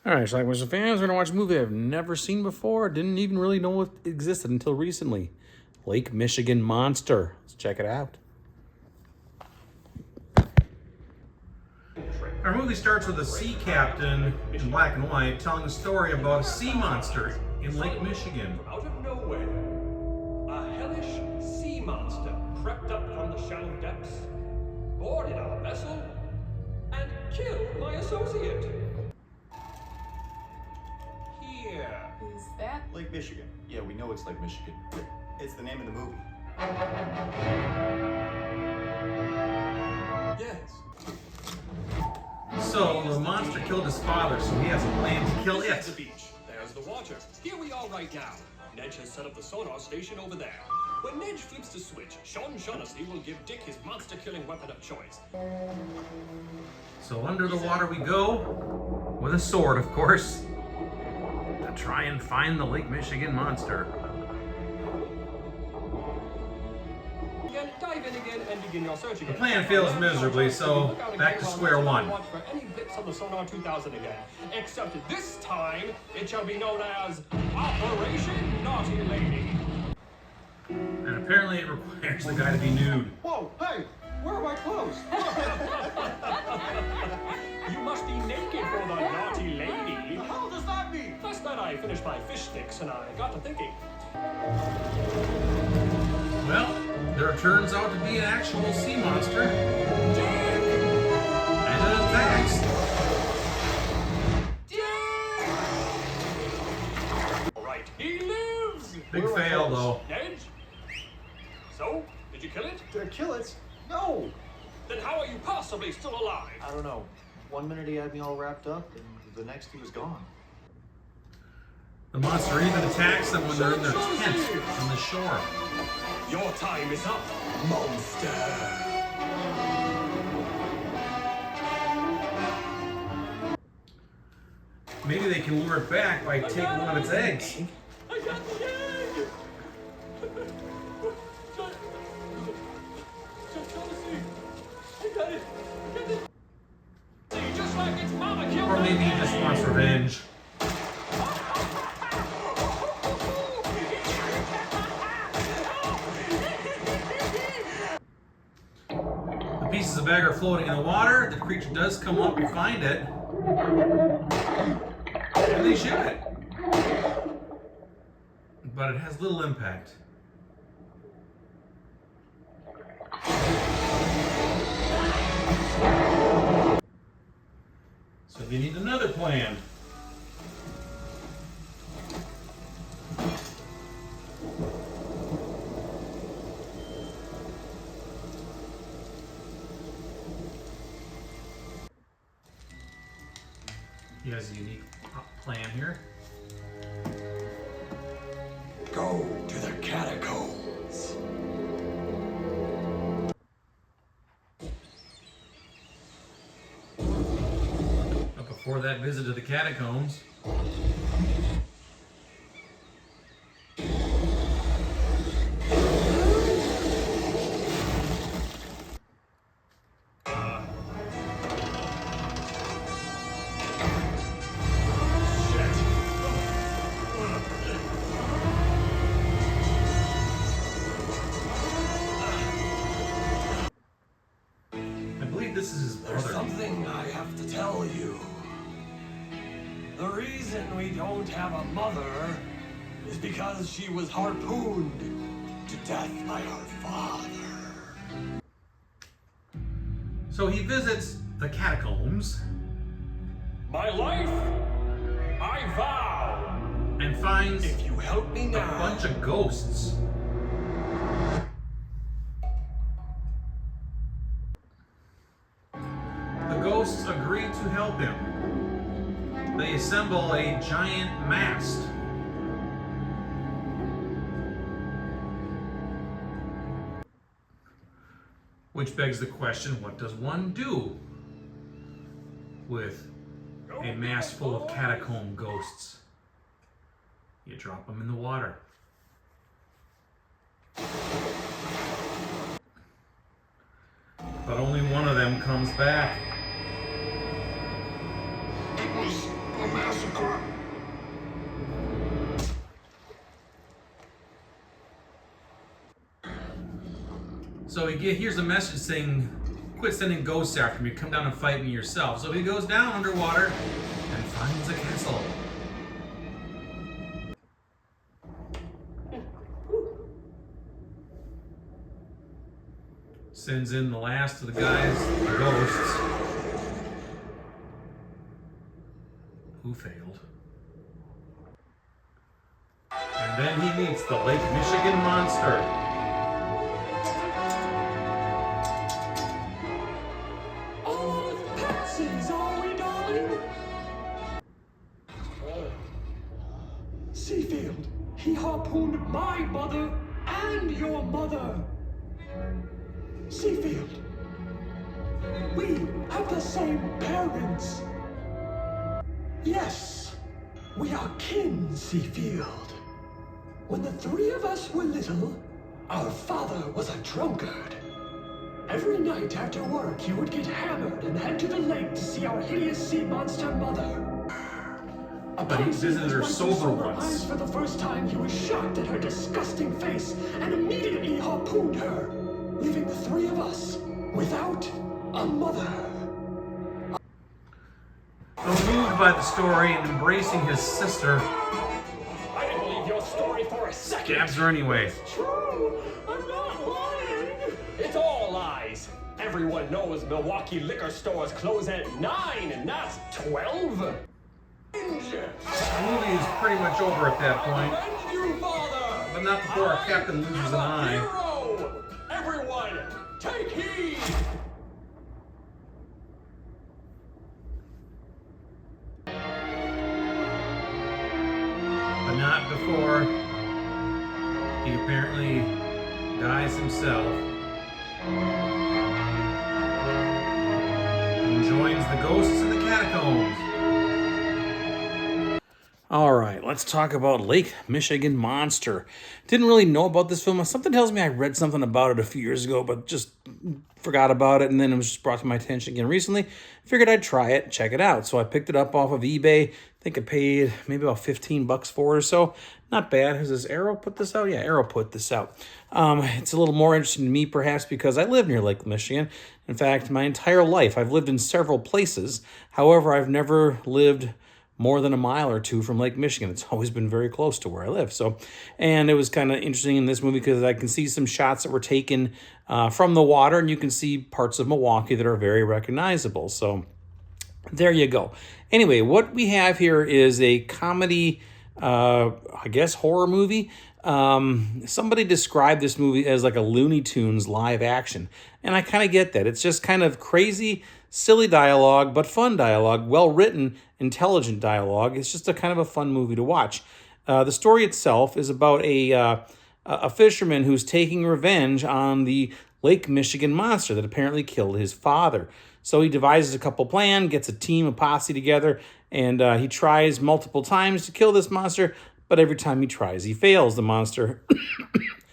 Alright, Schlockmeisters fans, we're going to watch a movie I've never seen before. Didn't even really know it existed until recently. Lake Michigan Monster. Let's check it out. Our movie starts with a sea captain in black and white telling a story about a sea monster in Lake Michigan. Out of nowhere, a hellish sea monster crept up from the shallow depths, boarded our vessel, and killed my associate. Here. Is that Lake Michigan. Yeah, we know it's Lake Michigan. It's the name of the movie. Yes. So, the monster killed his father, so he has a plan to kill This is it. the beach. There's the water. Here we are right now. Nedge has set up the sonar station over there. When Nedge flips the switch, Sean Shaughnessy will give Dick his monster-killing weapon of choice. So under the water we go, with a sword, of course, to try and find the Lake Michigan monster. Again, dive in again and begin your search again. The plan fails miserably, so back to square one. Watch for any blips on the Sonar 2000 again. Except this time, it shall be known as Operation Naughty Lady. And apparently it requires the guy to be nude. Whoa, hey, where are my clothes? You must be naked for the Naughty Lady. The hell does that mean? Last night I finished my fish sticks and I got to thinking. Well, there turns out to be an actual sea monster. And it attacks. Alright, he lives! Big fail though. Nedge? So, did you kill it? Did I kill it? No! Then how are you possibly still alive? I don't know. 1 minute he had me all wrapped up, and the next he was gone. The monster even attacks them when they're in their tent on the shore. Your time is up, monster! Maybe they can lure it back by taking one of its eggs. I got the egg! I got it! Just like its mama killed Or maybe he just wants revenge. The pieces of egg are floating in the water. The creature does come up and find it. And they shoot it. But it has little impact. So they need another plan. He has a unique plan here. Go to the catacombs. But before that visit to the catacombs, this is his There's brother. something I have to tell you. The reason we don't have a mother is because she was harpooned to death by her father. So he visits the catacombs My life, I vow. and finds If you help me a now, bunch of ghosts. The ghosts agree to help him. They assemble a giant mast. Which begs the question, what does one do with a mast full of catacomb ghosts? You drop them in the water. But only one of them comes back. It was a mass So he hears a message saying, quit sending ghosts after me, come down and fight me yourself. So he goes down underwater and finds a castle. Sends in the last of the guys, the ghosts, who failed. And then he meets the Lake Michigan monster. Are we, darling? Seafield, he harpooned my mother and your mother. Seafield, we have the same parents. Yes, we are kin, Seafield. When the three of us were little, our father was a drunkard. Every night after work, he would get hammered and head to the lake to see our hideous sea monster mother. But he visited her sober once. Eyes for the first time, he was shocked at her disgusting face and immediately harpooned her, leaving the three of us without a mother. Moved by the story and embracing his sister, I didn't believe your story for a second. stabs her anyway. It's true. I'm not lying. It's all lies. Everyone knows Milwaukee liquor stores close at 9 and not 12. The movie is pretty much over at that point, but not before our captain loses an eye. Hero! Everyone, take heed! But not before he apparently dies himself and joins the ghosts in the catacombs. All right, let's talk about Lake Michigan Monster. Didn't really know about this film. Something tells me I read something about it a few years ago, but just forgot about it, and then it was just brought to my attention again recently. Figured I'd try it, check it out. So I picked it up off of eBay. I think I paid maybe about $15 for it or so. Not bad. Has this Arrow put this out? Yeah, Arrow put this out. It's a little more interesting to me, perhaps, because I live near Lake Michigan. In fact, my entire life, I've lived in several places. However, I've never lived more than a mile or two from Lake Michigan. It's always been very close to where I live. And it was kind of interesting in this movie because I can see some shots that were taken from the water, and you can see parts of Milwaukee that are very recognizable. So there you go. Anyway, what we have here is a comedy, I guess, horror movie. Somebody described this movie as like a Looney Tunes live action. And I kind of get that. It's just kind of crazy, silly dialogue, but fun dialogue, well-written, intelligent dialogue. It's just a kind of a fun movie to watch. The story itself is about a fisherman who's taking revenge on the Lake Michigan monster that apparently killed his father. So he devises a couple plan, gets a team, a posse together, and he tries multiple times to kill this monster, but every time he tries, he fails. The monster,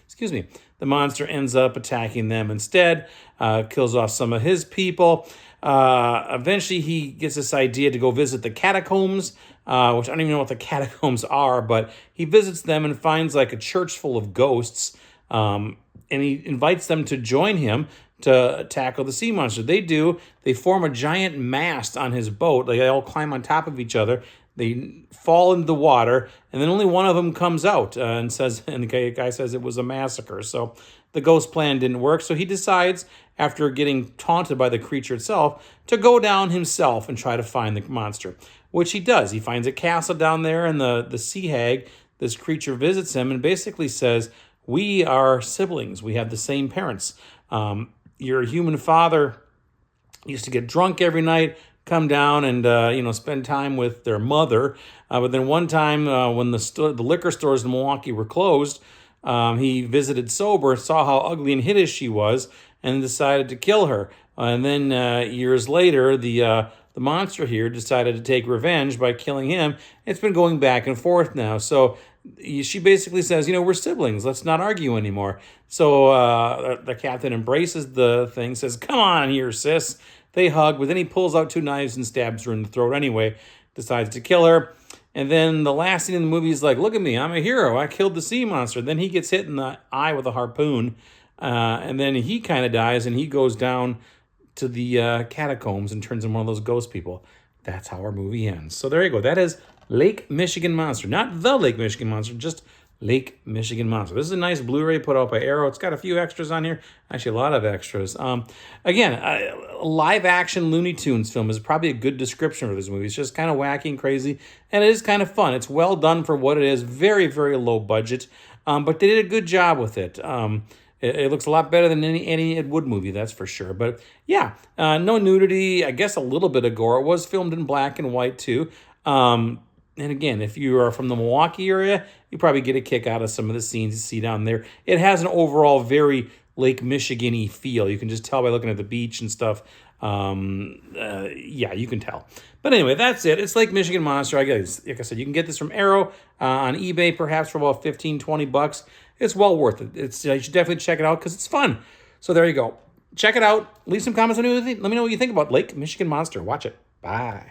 excuse me, the monster ends up attacking them instead, kills off some of his people. Eventually, he gets this idea to go visit the catacombs, which I don't even know what the catacombs are, but he visits them and finds like a church full of ghosts, and he invites them to join him to tackle the sea monster. They do. They form a giant mast on his boat. They all climb on top of each other. They fall into the water, and then only one of them comes out and the guy says it was a massacre. So the ghost plan didn't work. So he decides, after getting taunted by the creature itself, to go down himself and try to find the monster, which he does. He finds a castle down there, and the sea hag, this creature, visits him and basically says, "We are siblings. We have the same parents. Your human father used to get drunk every night, come down and spend time with their mother. But then one time when the liquor stores in Milwaukee were closed, he visited sober, saw how ugly and hideous she was, and decided to kill her. And then years later, the monster here decided to take revenge by killing him. It's been going back and forth now. So she basically says, we're siblings. Let's not argue anymore. So the captain embraces the thing, says, "Come on here, sis." They hug, but then he pulls out 2 knives and stabs her in the throat anyway, decides to kill her. And then the last scene in the movie is like, look at me, I'm a hero. I killed the sea monster. Then he gets hit in the eye with a harpoon. And then he kind of dies and he goes down to the catacombs and turns into one of those ghost people. That's how our movie ends. So there you go. That is Lake Michigan Monster. Not the Lake Michigan Monster, just Lake Michigan Monster. This is a nice Blu-ray put out by Arrow. It's got a few extras on here. Actually, a lot of extras. Again, a live-action Looney Tunes film is probably a good description for this movie. It's just kind of wacky and crazy, and it is kind of fun. It's well done for what it is. Very, very low budget, but they did a good job with it. It looks a lot better than any Ed Wood movie, that's for sure. But yeah, no nudity. I guess a little bit of gore. It was filmed in black and white too. And again, if you are from the Milwaukee area, you probably get a kick out of some of the scenes you see down there. It has an overall very Lake Michigan-y feel. You can just tell by looking at the beach and stuff. Yeah, you can tell. But anyway, that's it. It's Lake Michigan Monster. I guess, like I said, you can get this from Arrow on eBay, perhaps for about $15-20. It's well worth it. You should definitely check it out because it's fun. So there you go. Check it out. Leave some comments. Let me know what you think about Lake Michigan Monster. Watch it. Bye.